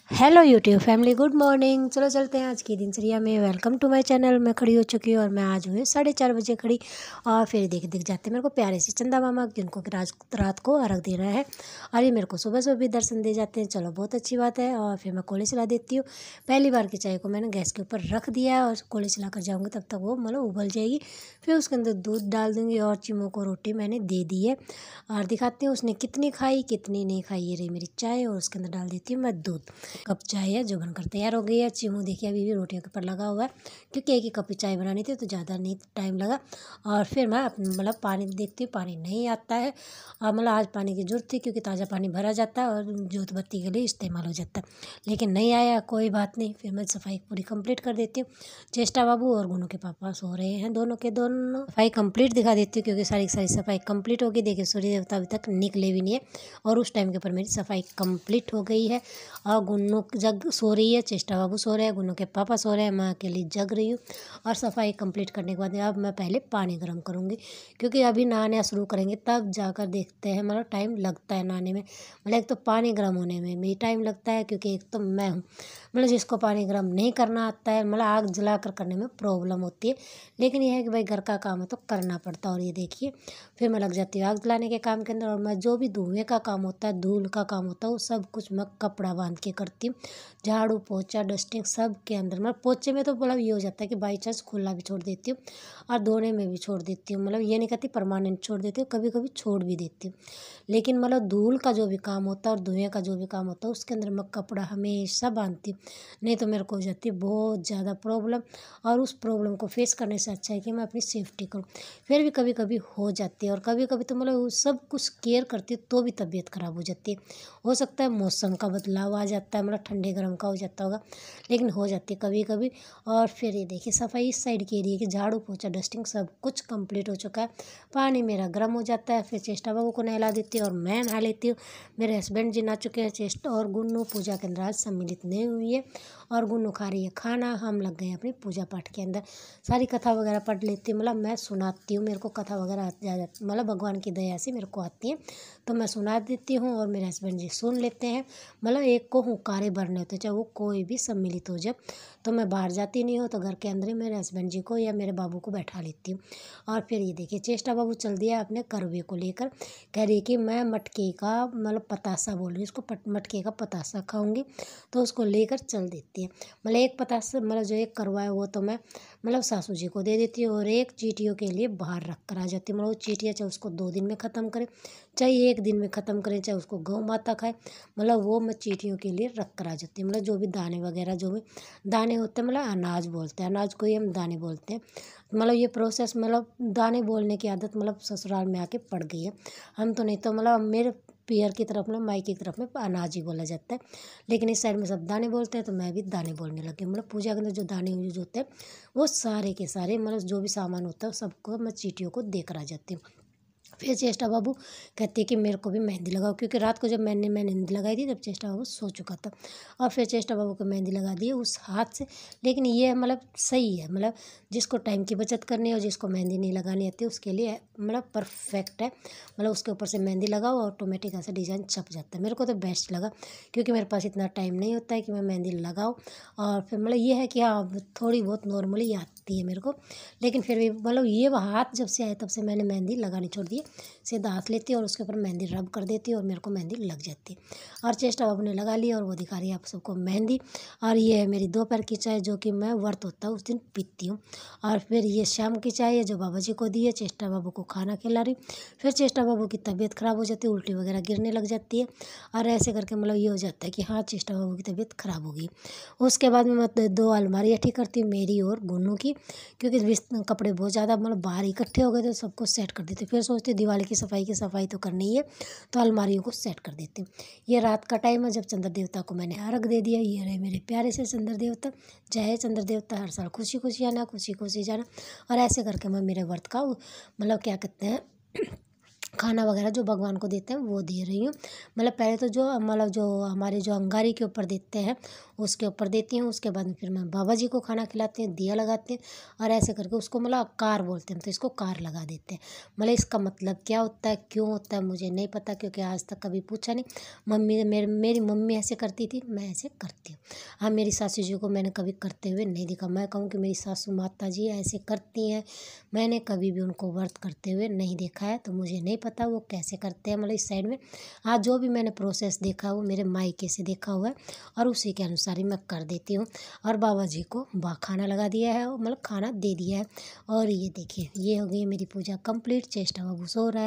Hello YouTube family, good morning. चलो चलते हैं आज की दिनचर्या में। Welcome to my channel. मैं खड़ी हो चुकी हूँ और मैं आज हुई 4:30 बजे खड़ी। और फिर दिख जाते हैं मेरे को प्यारे से चंदा मामा, जिनको कि रात को अर्घ देना है। और ये मेरे को सुबह सुबह भी दर्शन दे जाते हैं। चलो बहुत अच्छी बात है। और फिर मैं कोले चला देती हूँ। पहली बार की चाय को मैंने गैस के ऊपर रख दिया है और कोले चला कर जाऊँगी, तब तक वो मतलब उबल जाएगी। फिर उसके अंदर दूध डाल दूँगी और चिमो को रोटी मैंने दे दी है। और दिखाती हूँ उसने कितनी खाई कितनी नहीं खाई। ये रही मेरी चाय और उसके अंदर डाल देती हूँ मैं दूध। कप चाय है जो बनकर तैयार हो गई है। चिमू देखिए अभी भी रोटियों के ऊपर लगा हुआ है, क्योंकि एक ही कप चाय बनानी थी तो ज़्यादा नहीं टाइम लगा। और फिर मैं मतलब पानी देखती हूँ, पानी नहीं आता है। और मतलब आज पानी की जरूरत थी, क्योंकि ताज़ा पानी भरा जाता है और जोत बत्ती के लिए इस्तेमाल हो जाता है, लेकिन नहीं आया। कोई बात नहीं, फिर मैं सफाई पूरी कंप्लीट कर देती हूँ। चेष्टा बाबू और गुनू के पापा सो रहे हैं, दोनों के दोनों। सफाई कंप्लीट दिखा देती हूँ, क्योंकि सारी सारी सफाई कंप्लीट होगी। देखिए सूर्य देवता अभी तक निकले भी नहीं है और उस टाइम के ऊपर मेरी सफाई कंप्लीट हो गई है। और गुन्नू जग सो रही है, चेष्टा बाबू सो रहे हैं, गुन्नू के पापा सो रहे हैं, मैं अकेली जग रही हूँ। और सफाई कंप्लीट करने के बाद अब मैं पहले पानी गर्म करूँगी, क्योंकि अभी नहाना शुरू करेंगे तब जाकर देखते हैं। मतलब टाइम लगता है नहाने में, मतलब एक तो पानी गर्म होने में भी टाइम लगता है, क्योंकि एक तो मैं हूँ मतलब जिसको पानी गर्म नहीं करना आता है, मतलब आग जला कर करने में प्रॉब्लम होती है। लेकिन यह है कि भाई घर का काम है तो करना पड़ता है। और ये देखिए फिर मैं लग जाती हूँ आग जलाने के काम के अंदर। और मैं जो भी धुएँ का काम होता है, धूल का काम होता है, वो सब कुछ मैं कपड़ा बांध के करती हूँ। झाड़ू पोछा डस्टिंग सब के अंदर। मतलब पोछे में तो मतलब ये हो जाता है कि बाई चांस खुला भी छोड़ देती हूँ और धोने में भी छोड़ देती हूँ। मतलब ये नहीं कहती परमानेंट छोड़ देती हूँ, कभी कभी छोड़ भी देती हूँ। लेकिन मतलब धूल का जो भी काम होता है और धुएँ का जो भी काम होता है, उसके अंदर मैं कपड़ा हमेशा बांधती हूँ, नहीं तो मेरे को हो जाती है बहुत ज़्यादा प्रॉब्लम। और उस प्रॉब्लम को फेस करने से अच्छा है कि मैं अपनी सेफ्टी करूँ। फिर भी कभी कभी हो जाती है, और कभी कभी तो मतलब सब कुछ केयर करती है तो भी तबीयत ख़राब हो जाती है। हो सकता है मौसम का बदलाव आ जाता है, मतलब ठंडे गर्म का हो जाता होगा, लेकिन हो जाती है कभी कभी। और फिर ये देखिए सफाई इस साइड की एरिया की, झाड़ू पोछा डस्टिंग सब कुछ कंप्लीट हो चुका है। पानी मेरा गर्म हो जाता है, फिर चेष्टा बाबू को नहला देती हूँ और मैं नहा लेती हूँ। मेरे हस्बैंड जी नहा चुके हैं, चेष्टा और गुन्नू पूजा के अंदर आज सम्मिलित नहीं हुई है। और गुन्नू खा रही है खाना, हम लग गए हैं अपनी पूजा पाठ के अंदर। सारी कथा वगैरह पढ़ लेती हूँ, मतलब मैं सुनाती हूँ, मेरे को कथा वगैरह मतलब भगवान की दया से मेरे को आती है, तो मैं सुना देती हूँ और मेरे हस्बैंड जी सुन लेते हैं। मतलब एक को हुंकारे भरने होते, चाहे वो कोई भी सम्मिलित हो जाए। तो मैं बाहर जाती नहीं हूँ, तो घर के अंदर ही मेरे हस्बैंड जी को या मेरे बाबू को बैठा लेती हूँ। और फिर ये देखिए चेष्टा बाबू चल दिया अपने करवे को लेकर, कह रही कि मैं मटके का मतलब पतासा बोल रही, उसको मटके का पतासा खाऊंगी, तो उसको लेकर चल देती है। मतलब एक पतासा मतलब जो एक करवा है वो तो मैं मतलब सासू जी को दे देती हूँ, और एक चीटियों के लिए बाहर रख कर आ जाती हूँ। मतलब वो चीटियाँ चाहे उसको 2 दिन में ख़त्म करें, चाहे 1 दिन में ख़त्म करें, चाहे उसको गौ माता खाए, मतलब वो मैं चीटियों के लिए रख कर आ जाती हूँ। मतलब जो भी दाने वगैरह जो भी दाने होते हैं, मतलब अनाज बोलते हैं, अनाज को ही हम दाने बोलते हैं। मतलब ये प्रोसेस मतलब दाने बोलने की आदत मतलब ससुराल में आके पड़ गई है। हम तो नहीं तो मतलब मेरे पियर की तरफ मतलब माई की तरफ में अनाज ही बोला जाता है, लेकिन इस साइड में सब दाने बोलते हैं, तो मैं भी दाने बोलने लगी। मतलब पूजा के अंदर जो दाने यूज होते हैं वो सारे के सारे मतलब जो भी सामान होता है सबको मैं चीटियों को देकर आ जाती हूँ। फिर चेष्टा बाबू कहते कि मेरे को भी मेहंदी लगाओ, क्योंकि रात को जब मैंने मेहंदी लगाई थी तब चेष्टा बाबू सो चुका था। और फिर चेष्टा बाबू को मेहंदी लगा दी उस हाथ से। लेकिन ये मतलब सही है, मतलब जिसको टाइम की बचत करनी है और जिसको मेहंदी नहीं लगानी आती उसके लिए मतलब परफेक्ट है। मतलब उसके ऊपर से मेहंदी लगाओ ऑटोमेटिक ऐसा डिज़ाइन छप जाता है। मेरे को तो बेस्ट लगा, क्योंकि मेरे पास इतना टाइम नहीं होता है कि मैं मेहंदी लगाऊँ। और फिर मतलब ये है कि हाँ थोड़ी बहुत नॉर्मली आती है मेरे को, लेकिन फिर भी मतलब ये हाथ जब से आए तब से मैंने मेहंदी लगानी छोड़ दी है। सीधा हाथ लेती है और उसके ऊपर मेहंदी रब कर देती है और मेरे को मेहंदी लग जाती है। और चेष्टा बाबू ने लगा ली और वो दिखा रही है आप सबको मेहंदी। और ये है मेरी दोपहर की चाय, जो कि मैं व्रत होता है उस दिन पीती हूँ। और फिर ये शाम की चाय है जो बाबा जी को दी है, चेष्टा बाबू को खाना खिला रही। फिर चेष्टा बाबू की तबीयत ख़राब हो जाती है, उल्टी वगैरह गिरने लग जाती है। और ऐसे करके मतलब ये हो जाता है कि हाँ चेष्टा बाबू की तबीयत ख़राब हो गई। उसके बाद में मैं 2 अलमारियाँ ठीक करती हूँ, मेरी और गुन्नू की, क्योंकि कपड़े बहुत ज़्यादा मतलब बाहर इकट्ठे हो गए थे, सबको सेट कर देते। फिर सोचते दिवाली की सफाई तो करनी ही है, तो अलमारियों को सेट कर देती हूँ। ये रात का टाइम है जब चंद्र देवता को मैंने अर्घ दे दिया। ये रहे मेरे प्यारे से चंद्र देवता। जय चंद्र देवता, हर साल खुशी खुशी आना, खुशी खुशी जाना। और ऐसे करके मैं मेरे व्रत का मतलब क्या कहते हैं खाना वगैरह जो भगवान को देते हैं वो दे रही हूँ। मतलब पहले तो जो हमारे जो अंगारी के ऊपर देते हैं उसके ऊपर देती हूँ। उसके बाद फिर मैं बाबा जी को खाना खिलाती हूँ, दिया लगाती हूँ और ऐसे करके उसको मतलब कार बोलते हैं, तो इसको कार लगा देते हैं। मतलब इसका मतलब क्या होता है, क्यों होता है, मुझे नहीं पता, क्योंकि आज तक कभी पूछा नहीं। मेरी मम्मी ऐसे करती थी, मैं ऐसे करती हूँ। हाँ, मेरी सासू जी को मैंने कभी करते हुए नहीं देखा। मैं कहूँ कि मेरी सासू माता जी ऐसे करती हैं, मैंने कभी भी उनको व्रत करते हुए नहीं देखा है, तो मुझे नहीं पता वो कैसे करते हैं मतलब इस साइड में। हाँ, जो भी मैंने प्रोसेस देखा वो मेरे मायके से देखा हुआ है और उसी के अनुसार ही मैं कर देती हूँ। और बाबा जी को खाना लगा दिया है, मतलब खाना दे दिया है। और ये देखिए, ये हो गई मेरी पूजा कंप्लीट। चेष्टा बाबू सो रहा है।